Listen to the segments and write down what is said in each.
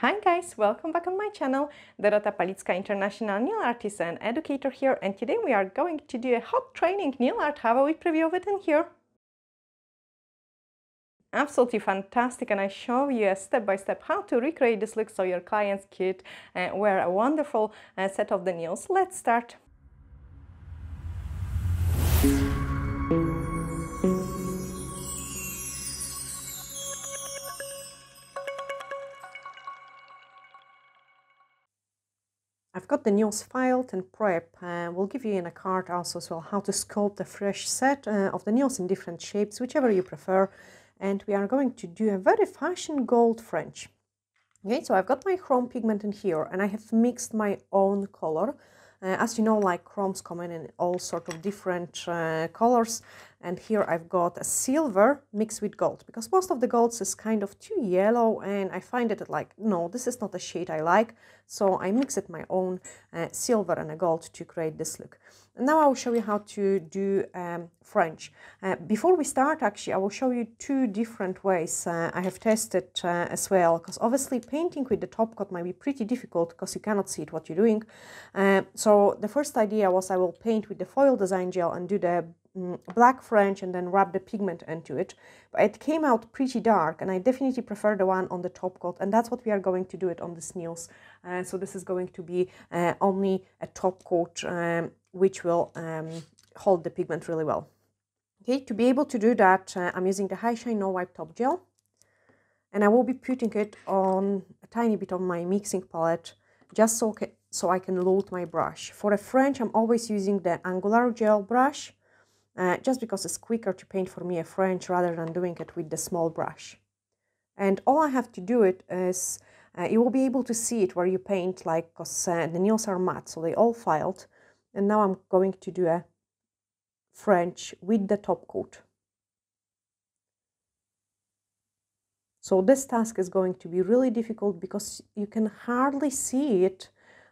Hi guys, welcome back on my channel. Dorota, Palicka, International Nail Artist and Educator here, and today we are going to do a hot training nail art. Have a wee preview of it in here. Absolutely fantastic, and I show you a step-by-step how to recreate this look so your clients could wear a wonderful set of the nails. Let's start. I've got the nails filed and prep. We'll give you in a card also as well how to sculpt a fresh set of the nails in different shapes, whichever you prefer. And we are going to do a very fashion gold French. Okay, so I've got my chrome pigment in here and I have mixed my own color. As you know, like chromes come in all sort of different colors, and here I've got a silver mixed with gold because most of the golds is kind of too yellow and I find it like, no, this is not a shade I like, so I mixed my own silver and a gold to create this look. And now I will show you how to do French. Before we start, actually, I will show you two different ways I have tested as well, because obviously painting with the top coat might be pretty difficult because you cannot see it what you're doing. So the first idea was I will paint with the foil design gel and do the black French and then rub the pigment into it. But it came out pretty dark and I definitely prefer the one on the top coat, and that's what we are going to do it on the nails. So this is going to be only a top coat which will hold the pigment really well. Okay, to be able to do that, I'm using the High Shine No Wipe Top Gel, and I will be putting it on a tiny bit on my mixing palette, just so I can load my brush. For a French, I'm always using the angular gel brush, just because it's quicker to paint for me a French rather than doing it with the small brush. And all I have to do it is, you will be able to see it where you paint, like, because the nails are matte, so they all filed. And now I'm going to do a French with the top coat. So this task is going to be really difficult because you can hardly see it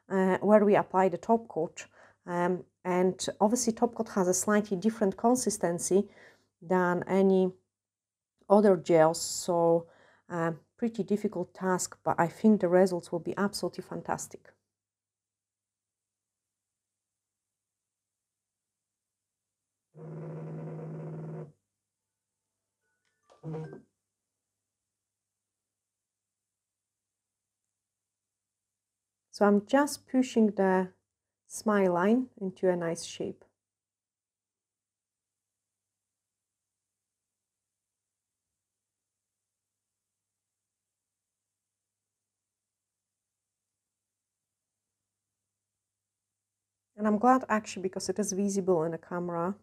where we apply the top coat. And obviously top coat has a slightly different consistency than any other gels, so pretty difficult task, but I think the results will be absolutely fantastic. So I'm just pushing the smile line into a nice shape. And I'm glad actually because it is visible in the camera.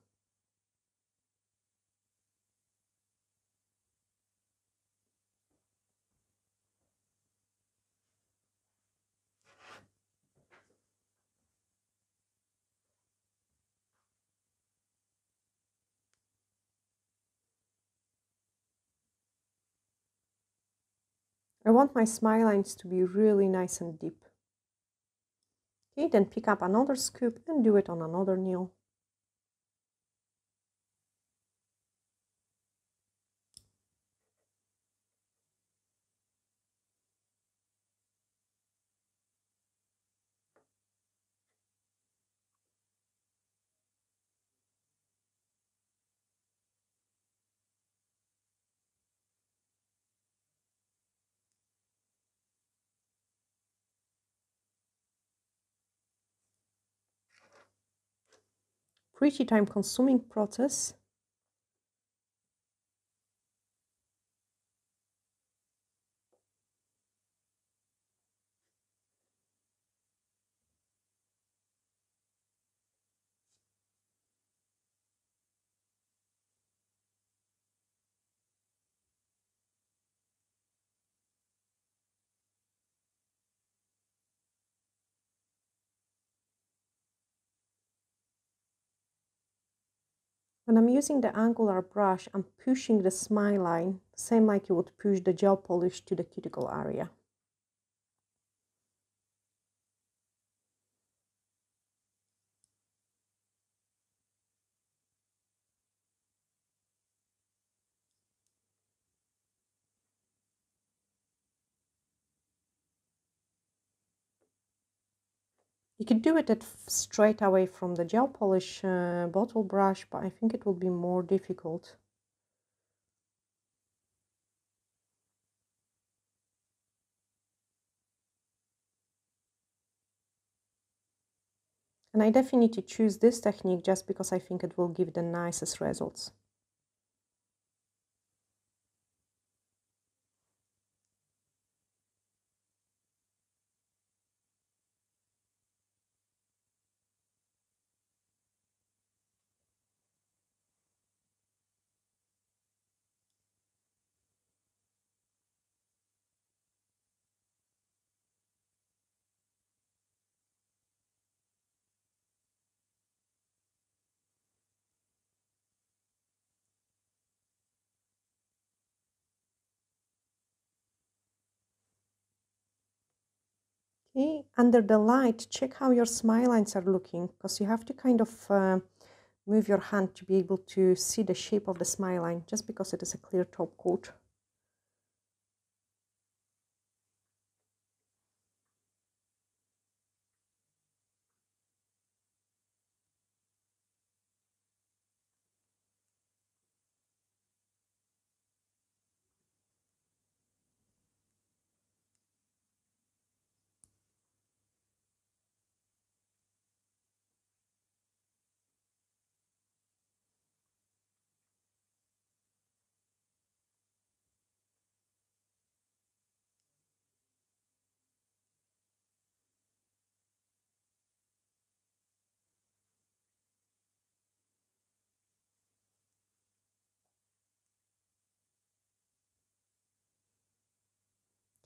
I want my smile lines to be really nice and deep. Okay, then pick up another scoop and do it on another nail. Pretty time-consuming process. When I'm using the angular brush, I'm pushing the smile line, same like you would push the gel polish to the cuticle area. You could do it straight away from the gel polish bottle brush, but I think it will be more difficult. And I definitely choose this technique just because I think it will give the nicest results. Okay, under the light, check how your smile lines are looking, because you have to kind of move your hand to be able to see the shape of the smile line, just because it is a clear top coat.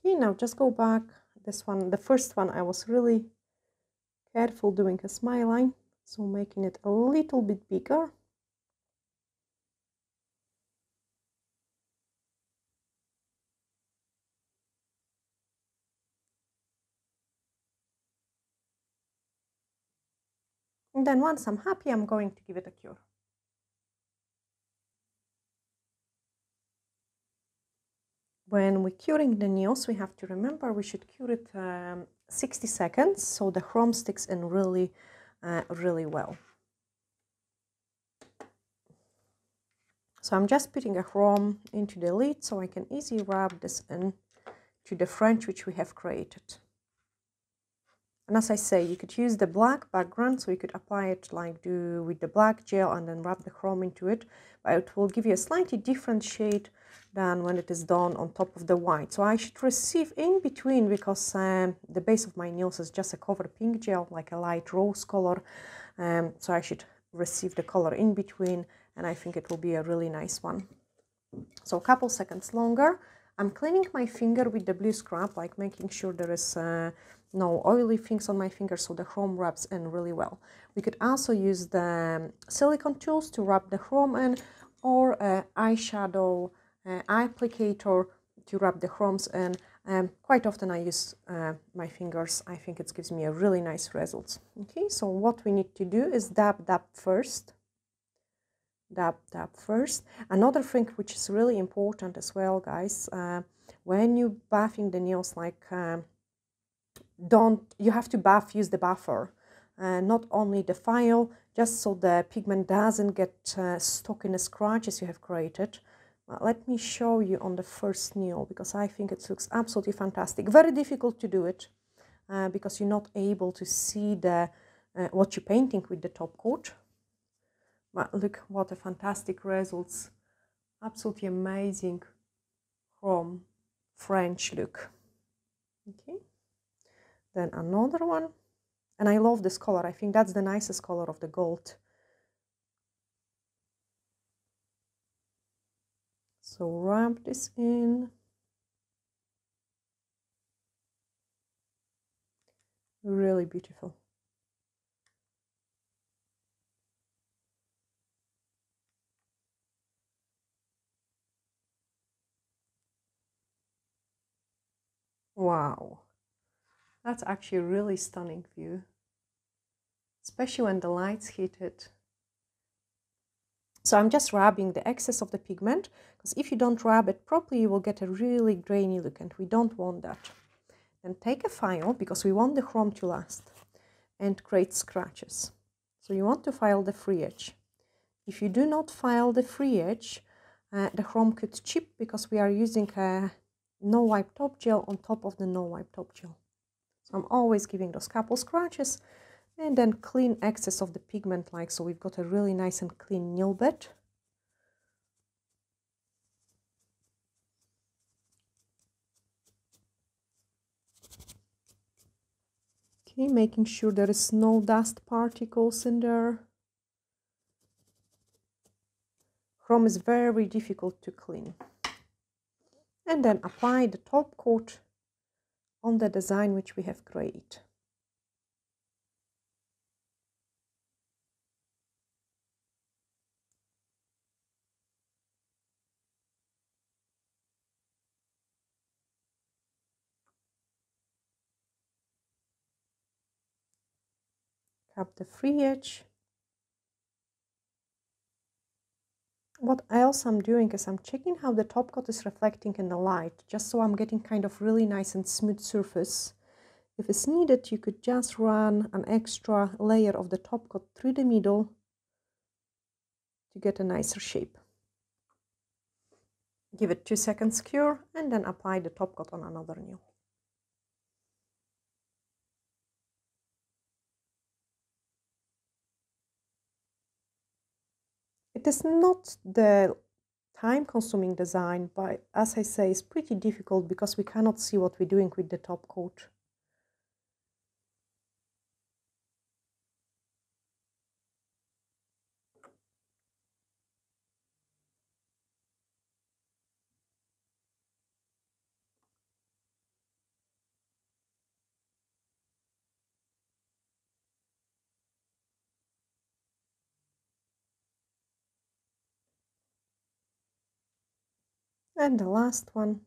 Okay, now just go back. This one, the first one, I was really careful doing a smile line, so making it a little bit bigger. And then once I'm happy, I'm going to give it a cure. When we're curing the nails, we have to remember we should cure it 60 seconds, so the chrome sticks in really, really well. So I'm just putting a chrome into the lid so I can easily rub this in to the French which we have created. And as I say, you could use the black background, so you could apply it like do with the black gel and then rub the chrome into it, but it will give you a slightly different shade than when it is done on top of the white. So I should receive in between, because the base of my nails is just a cover pink gel, like a light rose color. So I should receive the color in between, and I think it will be a really nice one. So a couple seconds longer. I'm cleaning my finger with the blue scrub, like making sure there is no oily things on my finger, so the chrome rubs in really well. We could also use the silicone tools to rub the chrome in, or eyeshadow applicator to rub the chromes in. Quite often I use my fingers. I think it gives me a really nice result. Okay, so what we need to do is dab first. Dab first. Another thing which is really important as well, guys, when you buffing the nails, like you have to use the buffer, not only the file, just so the pigment doesn't get stuck in the scratches you have created. Let me show you on the first nail, because I think it looks absolutely fantastic. Very difficult to do it because you're not able to see the what you're painting with the top coat. But look what a fantastic results. Absolutely amazing chrome French look. Okay, then another one, and I love this color. I think that's the nicest color of the gold. So rub this in. Really beautiful. Wow, that's actually a really stunning view, especially when the lights hit it. So I'm just rubbing the excess of the pigment, because if you don't rub it properly, you will get a really grainy look, and we don't want that. Then take a file, because we want the chrome to last. and create scratches. So you want to file the free edge. If you do not file the free edge, the chrome could chip because we are using a no wipe top gel on top of the no wipe top gel. So I'm always giving those couple scratches and then clean excess of the pigment, like so we've got a really nice and clean nail bed. Okay, making sure there is no dust particles in there. Chrome is very difficult to clean. And then apply the top coat on the design which we have created. Cap the free edge. What else I'm doing is I'm checking how the top coat is reflecting in the light, just so I'm getting kind of really nice and smooth surface. If it's needed, you could just run an extra layer of the top coat through the middle to get a nicer shape. Give it 2 seconds cure and then apply the top coat on another nail. It is not the time-consuming design, but as I say, it's pretty difficult because we cannot see what we're doing with the top coat. And the last one.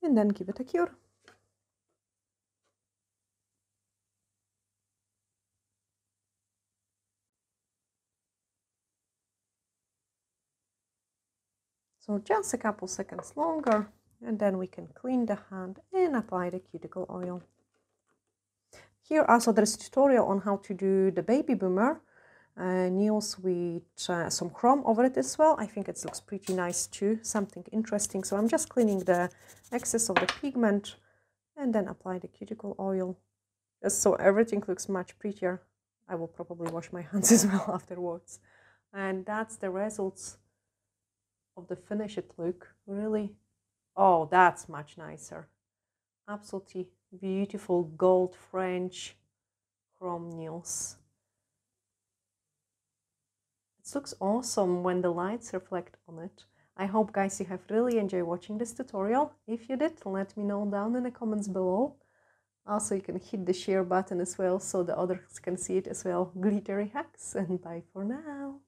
And then give it a cure. So just a couple seconds longer, and then we can clean the hand and apply the cuticle oil. Here also there's a tutorial on how to do the baby boomer nails with some chrome over it as well. I think it looks pretty nice too, something interesting. So I'm just cleaning the excess of the pigment and then apply the cuticle oil, just so everything looks much prettier. I will probably wash my hands as well afterwards. And that's the results of the finished look. Really, oh, that's much nicer. Absolutely beautiful gold French chrome nails. It looks awesome when the lights reflect on it. I hope, guys, you have really enjoyed watching this tutorial. If you did, let me know down in the comments below. Also, you can hit the share button as well so the others can see it as well. Glittery hacks, and bye for now.